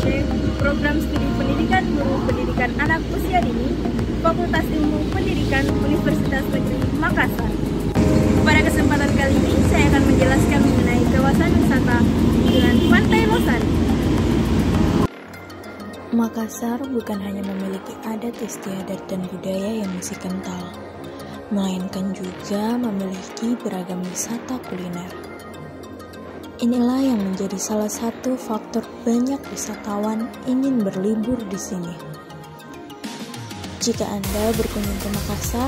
PGDC, Program Studi Pendidikan Guru Pendidikan Anak Usia Dini, Fakultas Ilmu Pendidikan Universitas Negeri Makassar. Pada kesempatan kali ini, saya akan menjelaskan mengenai kawasan wisata dengan Pantai Losari. Makassar bukan hanya memiliki adat istiadat dan budaya yang masih kental, melainkan juga memiliki beragam wisata kuliner. Inilah yang menjadi salah satu faktor banyak wisatawan ingin berlibur di sini. Jika Anda berkunjung ke Makassar,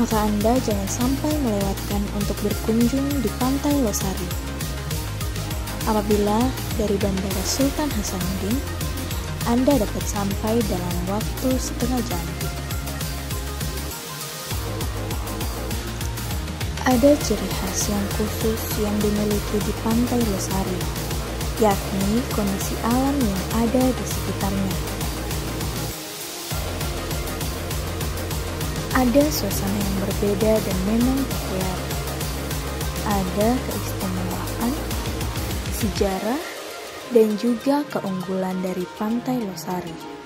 maka Anda jangan sampai melewatkan untuk berkunjung di Pantai Losari. Apabila dari Bandara Sultan Hasanuddin, Anda dapat sampai dalam waktu setengah jam. Ada ciri khas yang khusus yang dimiliki di Pantai Losari, yakni kondisi alam yang ada di sekitarnya. Ada suasana yang berbeda dan memang populer. Ada keistimewaan, sejarah, dan juga keunggulan dari Pantai Losari.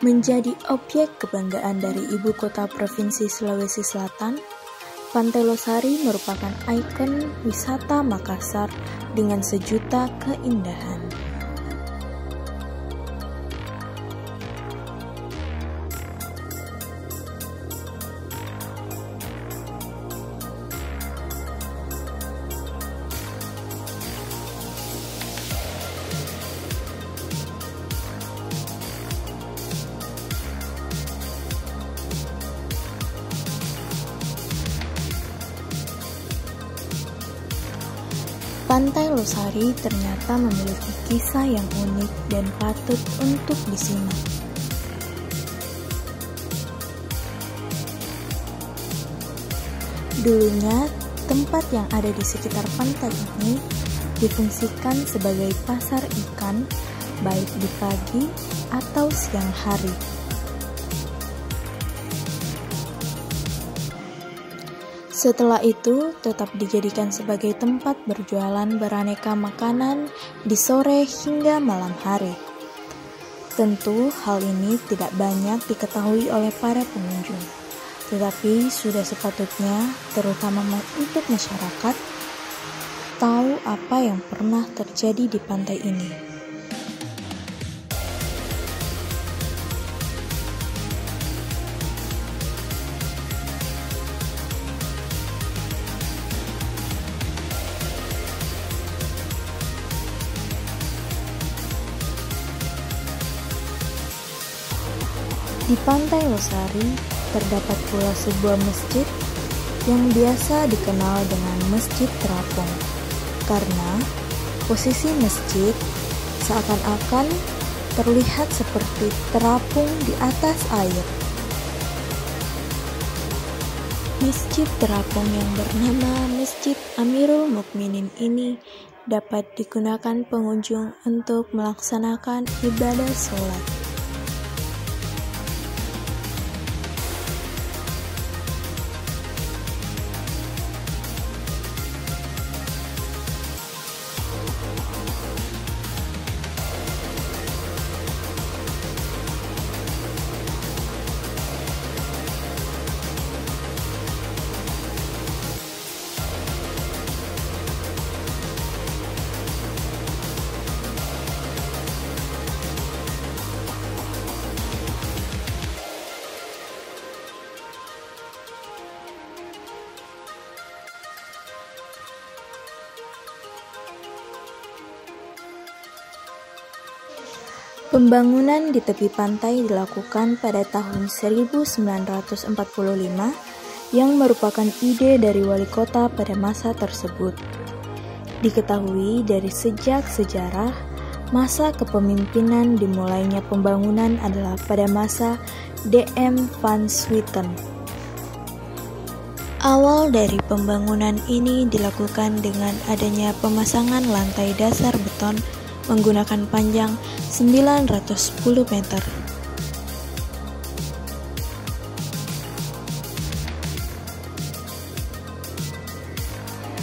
Menjadi objek kebanggaan dari ibu kota Provinsi Sulawesi Selatan, Pantai Losari merupakan ikon wisata Makassar dengan sejuta keindahan. Pantai Losari ternyata memiliki kisah yang unik dan patut untuk disimak. Dulunya, tempat yang ada di sekitar pantai ini difungsikan sebagai pasar ikan, baik di pagi atau siang hari. Setelah itu, tetap dijadikan sebagai tempat berjualan beraneka makanan di sore hingga malam hari. Tentu, hal ini tidak banyak diketahui oleh para pengunjung, tetapi sudah sepatutnya, terutama untuk masyarakat, tahu apa yang pernah terjadi di pantai ini. Di Pantai Losari terdapat pula sebuah masjid yang biasa dikenal dengan Masjid Terapung, karena posisi masjid seakan-akan terlihat seperti terapung di atas air. Masjid Terapung yang bernama Masjid Amirul Mukminin ini dapat digunakan pengunjung untuk melaksanakan ibadah sholat. Pembangunan di tepi pantai dilakukan pada tahun 1945 yang merupakan ide dari wali kota pada masa tersebut. Diketahui dari sejak sejarah, masa kepemimpinan dimulainya pembangunan adalah pada masa D.M. van Swieten. Awal dari pembangunan ini dilakukan dengan adanya pemasangan lantai dasar beton menggunakan panjang 910 meter.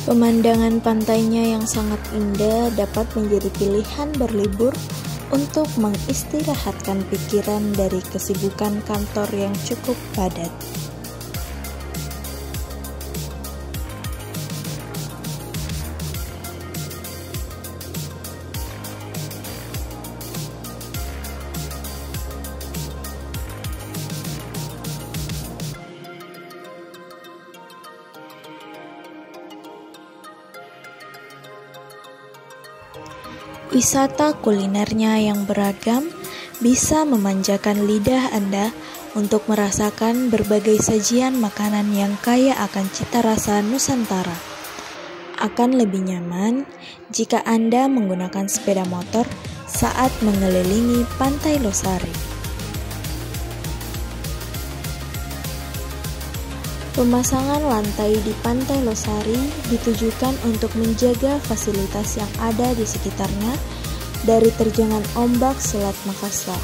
Pemandangan pantainya yang sangat indah dapat menjadi pilihan berlibur untuk mengistirahatkan pikiran dari kesibukan kantor yang cukup padat. Wisata kulinernya yang beragam bisa memanjakan lidah Anda untuk merasakan berbagai sajian makanan yang kaya akan cita rasa Nusantara. Akan lebih nyaman jika Anda menggunakan sepeda motor saat mengelilingi Pantai Losari. Pemasangan lantai di Pantai Losari ditujukan untuk menjaga fasilitas yang ada di sekitarnya dari terjangan ombak Selat Makassar.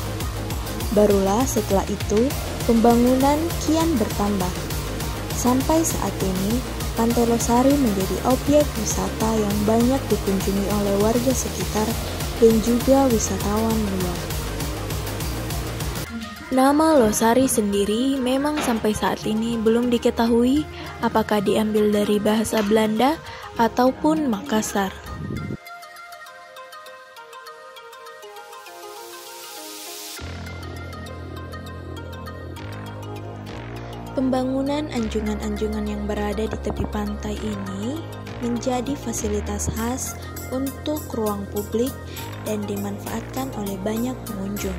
Barulah setelah itu, pembangunan kian bertambah. Sampai saat ini, Pantai Losari menjadi objek wisata yang banyak dikunjungi oleh warga sekitar dan juga wisatawan luar. Nama Losari sendiri memang sampai saat ini belum diketahui apakah diambil dari bahasa Belanda ataupun Makassar. Pembangunan anjungan-anjungan yang berada di tepi pantai ini menjadi fasilitas khas untuk ruang publik dan dimanfaatkan oleh banyak pengunjung.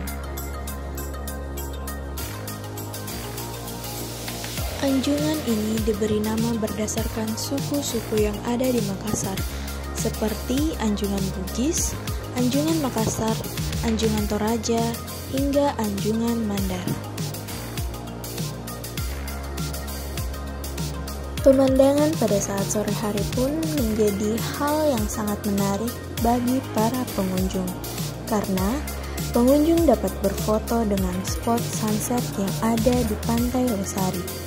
Anjungan ini diberi nama berdasarkan suku-suku yang ada di Makassar, seperti Anjungan Bugis, Anjungan Makassar, Anjungan Toraja, hingga Anjungan Mandar. Pemandangan pada saat sore hari pun menjadi hal yang sangat menarik bagi para pengunjung, karena pengunjung dapat berfoto dengan spot sunset yang ada di Pantai Losari.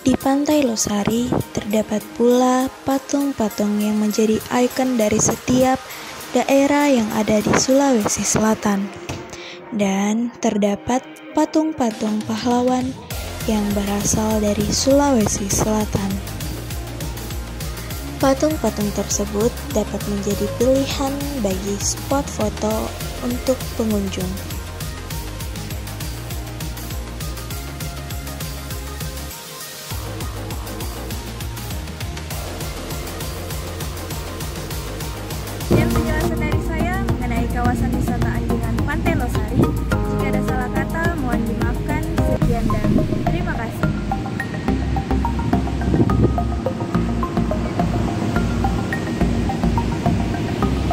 Di Pantai Losari terdapat pula patung-patung yang menjadi ikon dari setiap daerah yang ada di Sulawesi Selatan. Dan terdapat patung-patung pahlawan yang berasal dari Sulawesi Selatan. Patung-patung tersebut dapat menjadi pilihan bagi spot foto untuk pengunjung. Dan penjelasan dari saya mengenai kawasan wisata